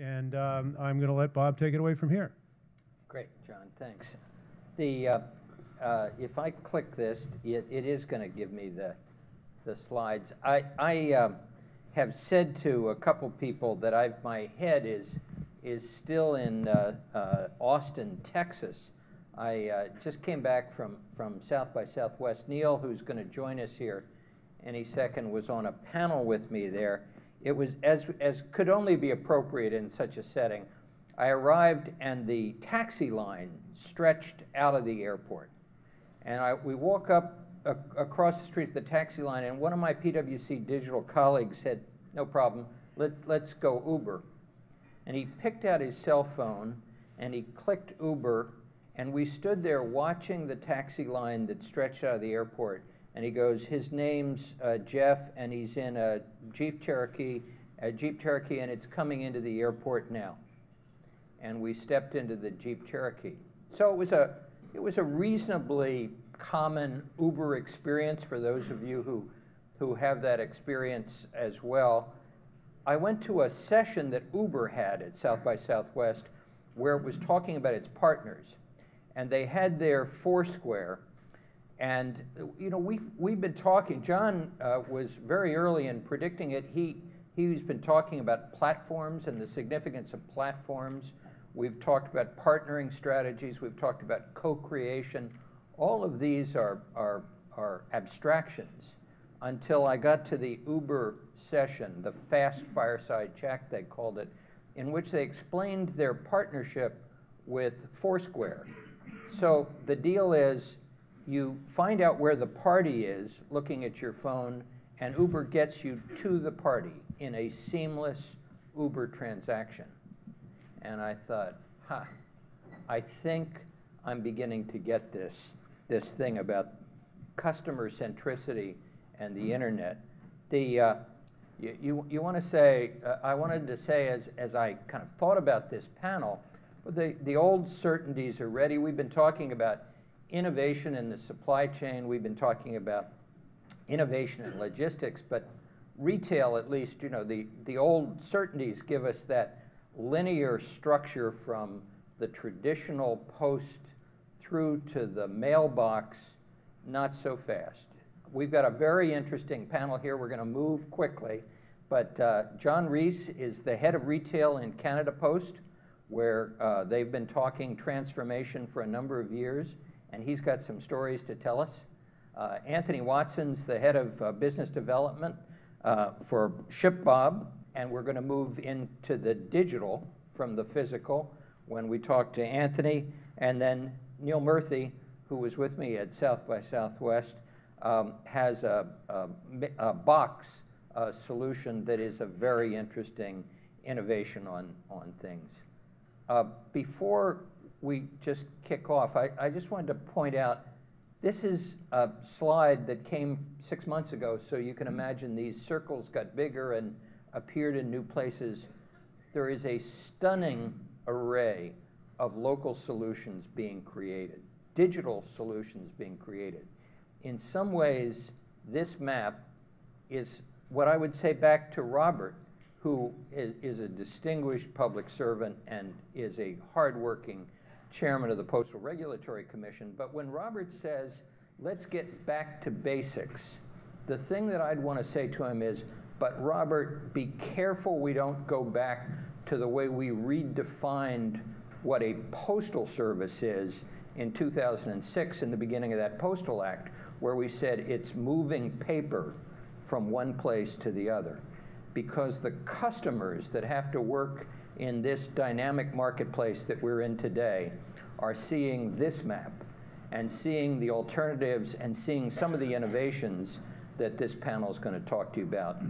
And I'm going to let Bob take it away from here. Great, John, thanks. If I click this, it is going to give me the slides. I have said to a couple people that my head is still in Austin, Texas. I just came back from South by Southwest. Neil, who's going to join us here any second, was on a panel with me there. It was, as could only be appropriate in such a setting, I arrived and the taxi line stretched out of the airport. And we walk up across the street to the taxi line, and one of my PwC digital colleagues said, "No problem, let's go Uber." And he picked out his cell phone and he clicked Uber, and we stood there watching the taxi line that stretched out of the airport. And he goes, his name's Jeff, and he's in a Jeep Cherokee, and it's coming into the airport now. And we stepped into the Jeep Cherokee. So it was a reasonably common Uber experience for those of you who have that experience as well. I went to a session that Uber had at South by Southwest where it was talking about its partners. And they had their Foursquare. And you know, we've been talking. John was very early in predicting it. He's been talking about platforms and the significance of platforms. We've talked about partnering strategies. We've talked about co-creation. All of these are abstractions until I got to the Uber session, the fast fireside chat they called it, in which they explained their partnership with Foursquare. So the deal is, you find out where the party is looking at your phone, and Uber gets you to the party in a seamless Uber transaction. And I thought, I think I'm beginning to get this thing about customer centricity and the internet. You want to say, I wanted to say as I kind of thought about this panel, the old certainties are ready. We've been talking about innovation in the supply chain. We've been talking about innovation in logistics, but retail, at least, you know, the old certainties give us that linear structure from the traditional post through to the mailbox, not so fast. We've got a very interesting panel here. We're going to move quickly, but John Reis is the head of retail in Canada Post, where they've been talking transformation for a number of years, and he's got some stories to tell us. Anthony Watson's the head of business development for ShipBob, and we're going to move into the digital from the physical when we talk to Anthony. And then Neil Murthy, who was with me at South by Southwest, has a box solution that is a very interesting innovation on things. Before we just kick off, I just wanted to point out, this is a slide that came 6 months ago, so you can imagine these circles got bigger and appeared in new places. There is a stunning array of local solutions being created, digital solutions being created. In some ways, this map is what I would say back to Robert, who is a distinguished public servant and is a hardworking chairman of the Postal Regulatory Commission. But when Robert says, let's get back to basics, the thing that I'd want to say to him is, but Robert, be careful we don't go back to the way we redefined what a postal service is in 2006 in the beginning of that Postal Act, where we said it's moving paper from one place to the other. Because the customers that have to work in this dynamic marketplace that we're in today are seeing this map and seeing the alternatives and seeing some of the innovations that this panel is going to talk to you about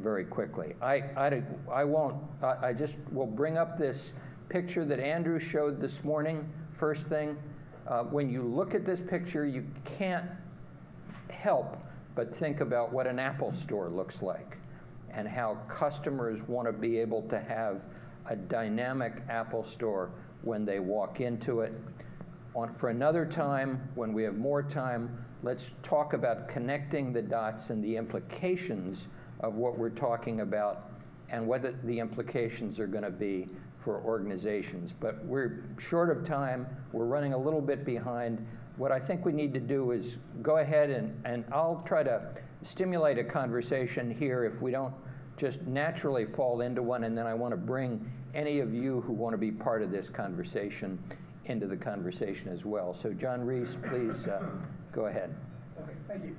very quickly. I just will bring up this picture that Andrew showed this morning, first thing. When you look at this picture, you can't help but think about what an Apple store looks like, and how customers want to be able to have a dynamic Apple store when they walk into it. For another time, when we have more time, let's talk about connecting the dots and the implications of what we're talking about and what the implications are going to be for organizations. But we're short of time. We're running a little bit behind. What I think we need to do is go ahead and I'll try to stimulate a conversation here if we don't just naturally fall into one, and then I want to bring any of you who want to be part of this conversation into the conversation as well. So John Reis, please go ahead. Okay, thank you.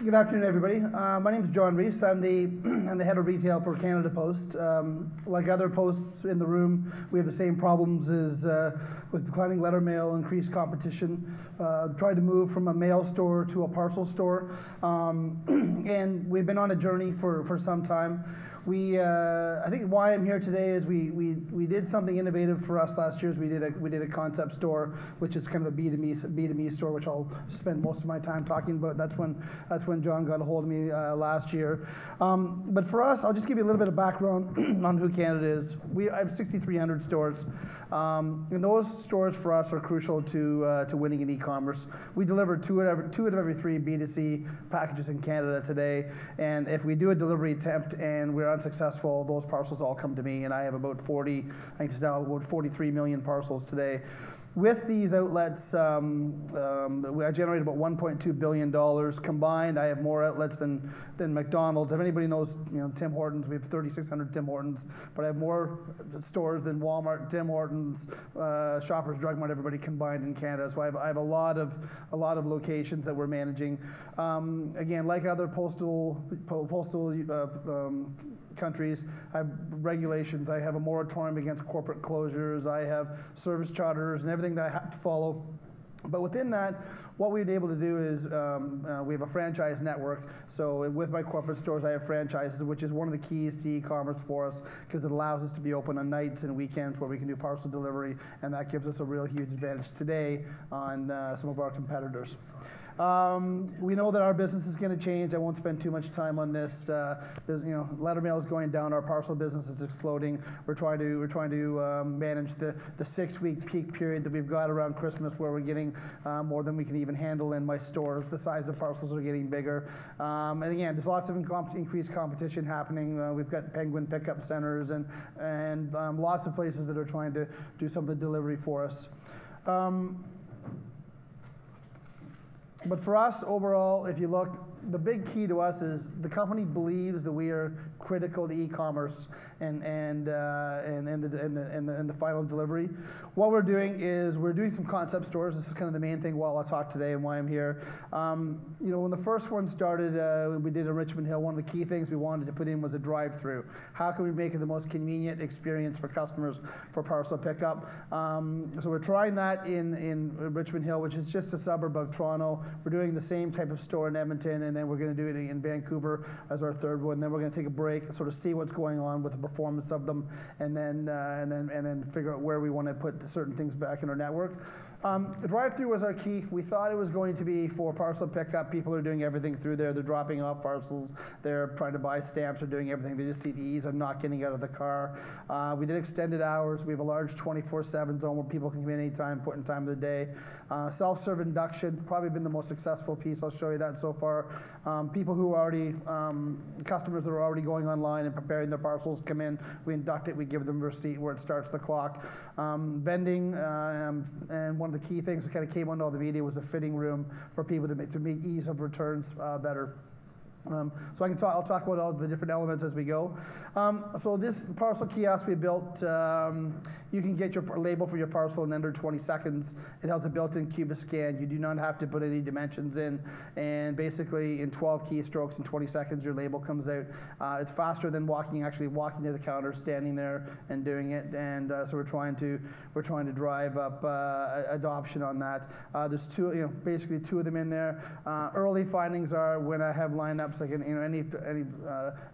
Good afternoon, everybody. My name is John Reis. I'm the head of retail for Canada Post. Like other posts in the room, we have the same problems as with declining letter mail, increased competition. Tried to move from a mail store to a parcel store, and we've been on a journey for some time. I think why I'm here today is we did something innovative for us last year. We did a concept store, which is kind of a B2Me store, which I'll spend most of my time talking about. That's when John got a hold of me last year. But for us, I'll just give you a little bit of background on who Canada is. I have 6,300 stores. And those stores for us are crucial to winning in e-commerce. We deliver two out of every three B2C packages in Canada today. And if we do a delivery attempt and we're unsuccessful, those parcels all come to me. And I have about 43 million parcels today. With these outlets, I generate about $1.2 billion combined. I have more outlets than McDonald's. If anybody knows, Tim Hortons, we have 3,600 Tim Hortons, but I have more stores than Walmart, Tim Hortons, Shoppers Drug Mart, everybody combined in Canada. So I have a lot of locations that we're managing. Again, like other postal countries, I have regulations. I have a moratorium against corporate closures. I have service charters and everything that I have to follow. But within that, what we've been able to do is we have a franchise network. So with my corporate stores, I have franchises, which is one of the keys to e-commerce for us, because it allows us to be open on nights and weekends where we can do parcel delivery, and that gives us a real huge advantage today on some of our competitors. We know that our business is going to change. I won't spend too much time on this. Letter mail is going down. Our parcel business is exploding. We're trying to manage the 6-week peak period that we've got around Christmas, where we're getting more than we can even handle in my stores. The size of parcels are getting bigger. And again, there's lots of increased competition happening. We've got Penguin pickup centers and lots of places that are trying to do some of the delivery for us. But for us, overall, if you look, the big key to us is the company believes that we are critical to e-commerce and the final delivery. What we're doing is we're doing some concept stores. This is kind of the main thing while I talk today and why I'm here. When the first one started, we did in Richmond Hill. One of the key things we wanted to put in was a drive-through. How can we make it the most convenient experience for customers for parcel pickup? So we're trying that in Richmond Hill, which is just a suburb of Toronto. We're doing the same type of store in Edmonton, and then we're going to do it in Vancouver as our third one. Then we're going to take a break and sort of see what's going on with the performance of them, and then figure out where we want to put certain things back in our network. The drive-through was our key. We thought it was going to be for parcel pickup. People are doing everything through there. They're dropping off parcels. They're trying to buy stamps. They're doing everything. They just see the ease of not getting out of the car. We did extended hours. We have a large 24/7 zone where people can come in anytime, put in time of the day. Self-serve induction, probably been the most successful piece. I'll show you that so far. People who are already, customers that are already going online and preparing their parcels come in. We induct it. We give them a receipt where it starts the clock. Vending, and one of the key things that kind of came onto all the media was a fitting room for people to make ease of returns better. So I'll talk about all the different elements as we go. So this parcel kiosk we built, you can get your label for your parcel in under 20 seconds. It has a built-in Cubis scan. You do not have to put any dimensions in. And basically in 12 keystrokes in 20 seconds, your label comes out. It's faster than actually walking to the counter, standing there and doing it. And so we're trying to drive up adoption on that. There's basically two of them in there. Early findings are when I have lineups, like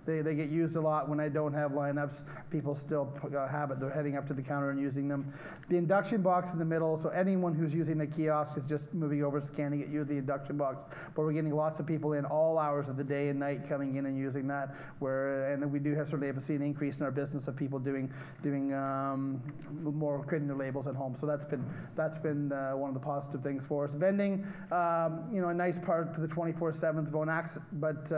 they get used a lot. When I don't have lineups, people still have it. They're heading up to the counter counter and using them. The induction box in the middle, so anyone who's using the kiosk is just moving over, scanning it, use the induction box. But we're getting lots of people in all hours of the day and night coming in and using that. And then we do have certainly seen an increase in our business of people doing more, creating their labels at home. So that's been one of the positive things for us. Vending, a nice part to the 24/7 zone, but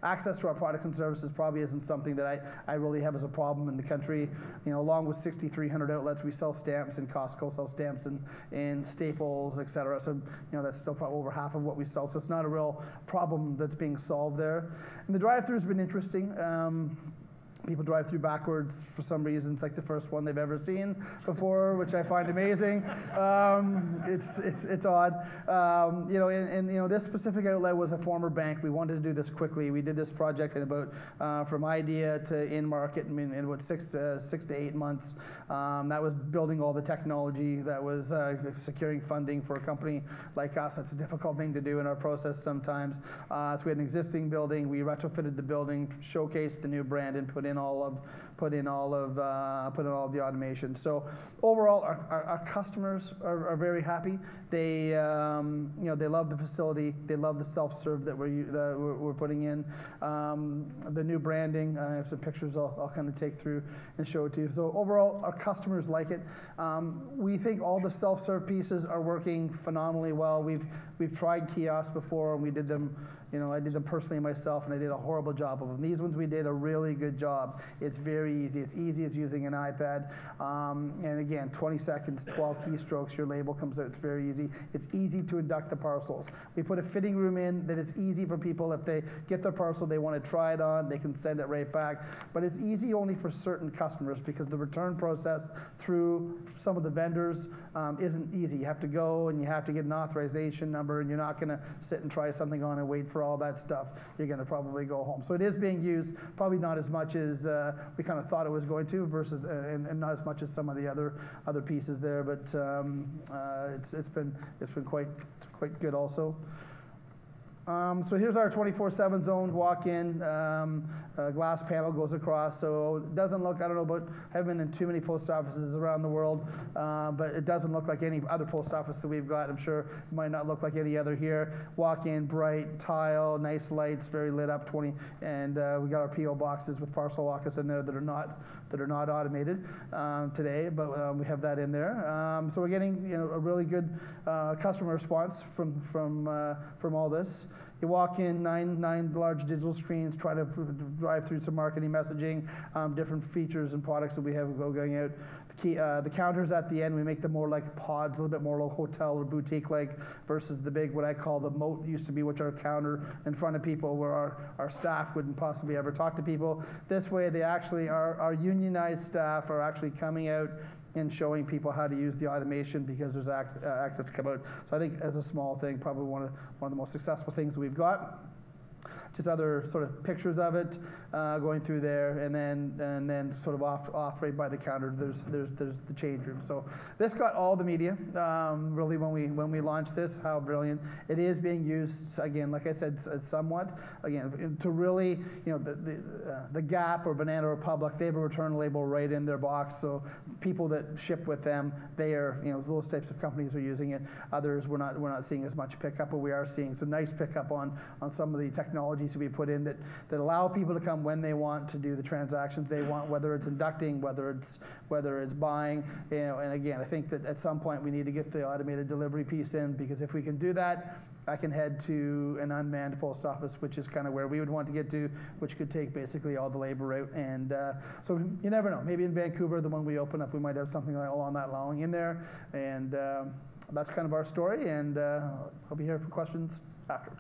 access to our products and services probably isn't something that I really have as a problem in the country. Along with 6,300 outlets, we sell stamps, and Costco sells stamps, and Staples, et cetera. So that's still probably over half of what we sell. So it's not a real problem that's being solved there. And the drive-through has been interesting. People drive through backwards for some reason. It's like the first one they've ever seen before, which I find amazing. It's odd. This specific outlet was a former bank. We wanted to do this quickly. We did this project in about from idea to in market in about 6 to 8 months. That was building all the technology. That was securing funding for a company like us. That's a difficult thing to do in our process sometimes. So we had an existing building. We retrofitted the building, showcased the new brand, and put in all of the automation. So overall, our customers are very happy. They love the facility. They love the self-serve that we're putting in. The new branding. I have some pictures I'll kind of take through and show it to you. So overall, our customers like it. We think all the self-serve pieces are working phenomenally well. We've tried kiosks before, and we did them. I did them personally myself, and I did a horrible job of them. These ones we did a really good job. It's very easy. It's easy as using an iPad. And again, 20 seconds, 12 keystrokes, your label comes out. It's very easy. It's easy to induct the parcels. We put a fitting room in that is easy for people. If they get their parcel, they want to try it on, they can send it right back. But it's easy only for certain customers because the return process through some of the vendors isn't easy. You have to go and you have to get an authorization number, and you're not going to sit and try something on and wait for all that stuff. You're going to probably go home. So it is being used, probably not as much as we kind of thought it was going to, versus and not as much as some of the other pieces there. But it's been quite good also. So here's our 24/7 zone walk-in. Glass panel goes across, so it doesn't look, I don't know about, I haven't been in too many post offices around the world, but it doesn't look like any other post office that we've got. I'm sure it might not look like any other here. Walk-in, bright, tile, nice lights, very lit up, and we got our P.O. boxes with parcel lockers in there that are not automated today, but we have that in there. So we're getting a really good customer response from all this. You walk in, nine large digital screens, try to drive through some marketing messaging, different features and products that we have going out. The counters at the end, we make them more like pods, a little bit more like hotel or boutique-like, versus the big, what I call the moat used to be, which are a counter in front of people where our staff wouldn't possibly ever talk to people. This way, they actually, our unionized staff are actually coming out and showing people how to use the automation because there's access to come out. So I think as a small thing, probably one of the most successful things we've got. Just other sort of pictures of it going through there, and then sort of off right by the counter. There's the change room. So this got all the media. Really, when we launched this, how brilliant it is being used again. Like I said, somewhat again to really the Gap or Banana Republic, they have a return label right in their box. So people that ship with them, they are those types of companies are using it. Others we're not seeing as much pickup, but we are seeing some nice pickup on some of the technologies that we put in that allow people to come when they want to do the transactions they want, whether it's inducting, whether it's buying, and again, I think that at some point we need to get the automated delivery piece in, because if we can do that, I can head to an unmanned post office, which is kind of where we would want to get to, which could take basically all the labor out. And so you never know. Maybe in Vancouver, the one we open up, we might have something along that line in there. And that's kind of our story. And I'll be here for questions after.